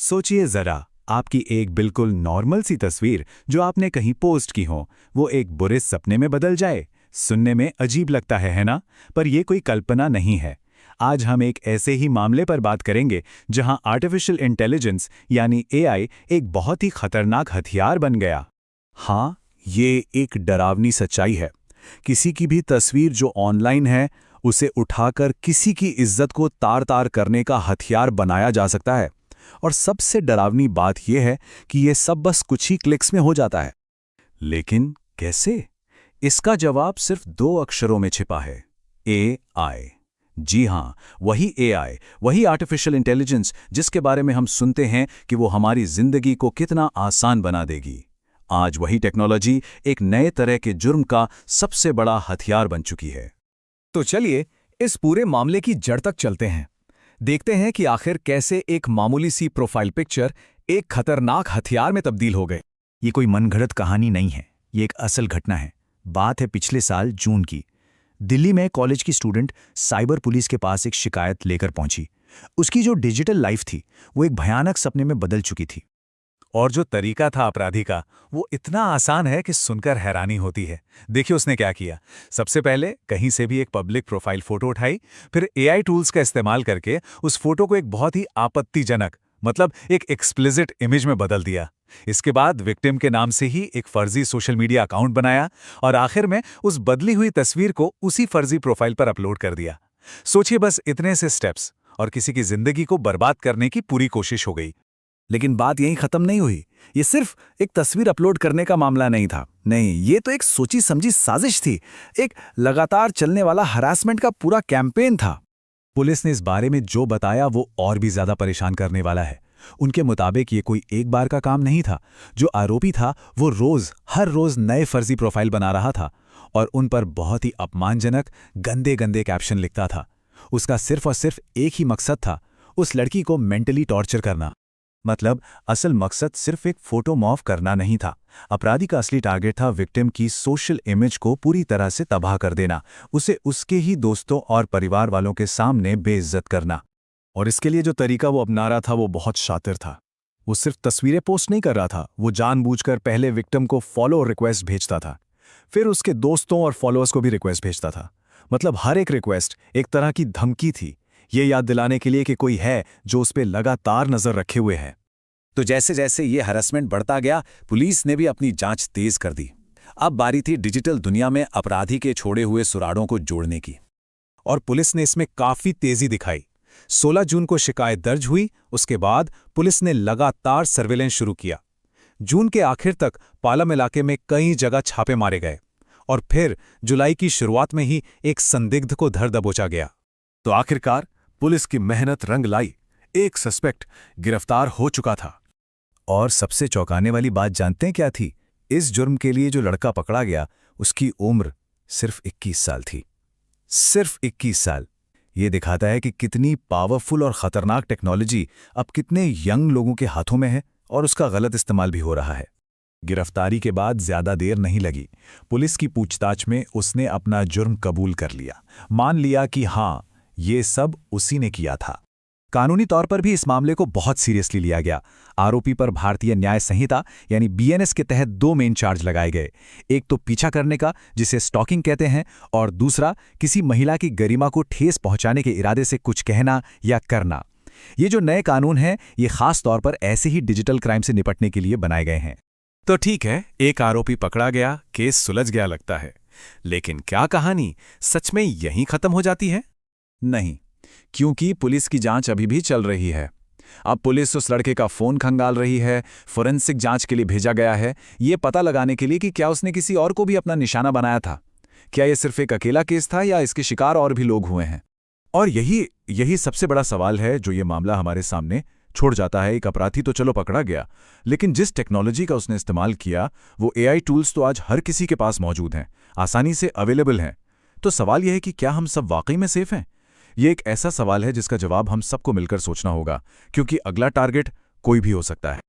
सोचिए जरा, आपकी एक बिल्कुल नॉर्मल सी तस्वीर जो आपने कहीं पोस्ट की हो, वो एक बुरे सपने में बदल जाए। सुनने में अजीब लगता है ना? पर यह कोई कल्पना नहीं है। आज हम एक ऐसे ही मामले पर बात करेंगे जहां आर्टिफिशियल इंटेलिजेंस यानी एआई एक बहुत ही खतरनाक हथियार बन गया। हाँ, ये एक डरावनी सच्चाई है। किसी की भी तस्वीर जो ऑनलाइन है, उसे उठाकर किसी की इज्जत को तार-तार करने का हथियार बनाया जा सकता है। और सबसे डरावनी बात यह है कि यह सब बस कुछ ही क्लिक्स में हो जाता है। लेकिन कैसे? इसका जवाब सिर्फ 2 अक्षरों में छिपा है, एआई। जी हाँ, वही एआई, वही आर्टिफिशियल इंटेलिजेंस जिसके बारे में हम सुनते हैं कि वो हमारी जिंदगी को कितना आसान बना देगी। आज वही टेक्नोलॉजी एक नए तरह के जुर्म का सबसे बड़ा हथियार बन चुकी है। तो चलिए इस पूरे मामले की जड़ तक चलते हैं। देखते हैं कि आखिर कैसे एक मामूली सी प्रोफाइल पिक्चर एक खतरनाक हथियार में तब्दील हो गए। ये कोई मनगढ़ंत कहानी नहीं है, ये एक असल घटना है। बात है पिछले साल जून की। दिल्ली में कॉलेज की स्टूडेंट साइबर पुलिस के पास एक शिकायत लेकर पहुंची। उसकी जो डिजिटल लाइफ थी, वो एक भयानक सपने में बदल चुकी थी। और जो तरीका था अपराधी का, वो इतना आसान है कि सुनकर हैरानी होती है। देखिए उसने क्या किया। सबसे पहले कहीं से भी एक पब्लिक प्रोफाइल फोटो उठाई, फिर एआई टूल्स का इस्तेमाल करके उस फोटो को एक बहुत ही आपत्तिजनक, मतलब एक एक्सप्लिसिट इमेज में बदल दिया। इसके बाद विक्टिम के नाम से ही एक फर्जी सोशल मीडिया अकाउंट बनाया और आखिर में उस बदली हुई तस्वीर को उसी फर्जी प्रोफाइल पर अपलोड कर दिया। सोचिए बस इतने से स्टेप्स और किसी की जिंदगी को बर्बाद करने की पूरी कोशिश हो गई। लेकिन बात यहीं खत्म नहीं हुई। ये सिर्फ एक तस्वीर अपलोड करने का मामला नहीं था। नहीं, ये तो एक सोची समझी साजिश थी। एक लगातार चलने वाला हरासमेंट का पूरा कैंपेन था। पुलिस ने इस बारे में जो बताया वो और भी ज्यादा परेशान करने वाला है। उनके मुताबिक ये कोई एक बार का काम नहीं था। जो आरोपी था वो हर रोज नए फर्जी प्रोफाइल बना रहा था और उन पर बहुत ही अपमानजनक, गंदे गंदे कैप्शन लिखता था। उसका सिर्फ और सिर्फ एक ही मकसद था, उस लड़की को मेंटली टॉर्चर करना। मतलब असल मकसद सिर्फ एक फोटो मॉर्फ करना नहीं था। अपराधी का असली टारगेट था विक्टिम की सोशल इमेज को पूरी तरह से तबाह कर देना, उसे उसके ही दोस्तों और परिवार वालों के सामने बेइज्जत करना। और इसके लिए जो तरीका वो अपना रहा था वो बहुत शातिर था। वो सिर्फ तस्वीरें पोस्ट नहीं कर रहा था, वो जानबूझकर पहले विक्टिम को फॉलो रिक्वेस्ट भेजता था, फिर उसके दोस्तों और फॉलोअर्स को भी रिक्वेस्ट भेजता था। मतलब हर एक रिक्वेस्ट एक तरह की धमकी थी, ये याद दिलाने के लिए कि कोई है जो उस पर लगातार नजर रखे हुए है। तो जैसे जैसे ये हरासमेंट बढ़ता गया, पुलिस ने भी अपनी जांच तेज कर दी। अब बारी थी डिजिटल दुनिया में अपराधी के छोड़े हुए सुराड़ों को जोड़ने की। और पुलिस ने इसमें काफी तेजी दिखाई। 16 जून को शिकायत दर्ज हुई। उसके बाद पुलिस ने लगातार सर्वेलेंस शुरू किया। जून के आखिर तक पालम इलाके में कई जगह छापे मारे गए और फिर जुलाई की शुरुआत में ही एक संदिग्ध को धर दबोचा गया। तो आखिरकार पुलिस की मेहनत रंग लाई। एक सस्पेक्ट गिरफ्तार हो चुका था। और सबसे चौंकाने वाली बात जानते हैं क्या थी? इस जुर्म के लिए जो लड़का पकड़ा गया, उसकी उम्र सिर्फ 21 साल थी। सिर्फ 21 साल। ये दिखाता है कि कितनी पावरफुल और खतरनाक टेक्नोलॉजी अब कितने यंग लोगों के हाथों में है और उसका गलत इस्तेमाल भी हो रहा है। गिरफ्तारी के बाद ज्यादा देर नहीं लगी। पुलिस की पूछताछ में उसने अपना जुर्म कबूल कर लिया। मान लिया कि हाँ, ये सब उसी ने किया था। कानूनी तौर पर भी इस मामले को बहुत सीरियसली लिया गया। आरोपी पर भारतीय न्याय संहिता यानी बीएनएस के तहत 2 मेन चार्ज लगाए गए। एक तो पीछा करने का, जिसे स्टॉकिंग कहते हैं, और दूसरा किसी महिला की गरिमा को ठेस पहुंचाने के इरादे से कुछ कहना या करना। ये जो नए कानून हैं, ये खास तौर पर ऐसे ही डिजिटल क्राइम से निपटने के लिए बनाए गए हैं। तो ठीक है, एक आरोपी पकड़ा गया, केस सुलझ गया लगता है। लेकिन क्या कहानी सच में यहीं खत्म हो जाती है? नहीं, क्योंकि पुलिस की जांच अभी भी चल रही है। अब पुलिस उस लड़के का फोन खंगाल रही है, फोरेंसिक जांच के लिए भेजा गया है, ये पता लगाने के लिए कि क्या उसने किसी और को भी अपना निशाना बनाया था। क्या ये सिर्फ एक अकेला केस था या इसके शिकार और भी लोग हुए हैं? और यही सबसे बड़ा सवाल है जो ये मामला हमारे सामने छोड़ जाता है। एक अपराधी तो चलो पकड़ा गया, लेकिन जिस टेक्नोलॉजी का उसने इस्तेमाल किया, वो एआई टूल्स तो आज हर किसी के पास मौजूद हैं, आसानी से अवेलेबल हैं। तो सवाल यह है कि क्या हम सब वाकई में सेफ हैं? ये एक ऐसा सवाल है जिसका जवाब हम सबको मिलकर सोचना होगा, क्योंकि अगला टारगेट कोई भी हो सकता है।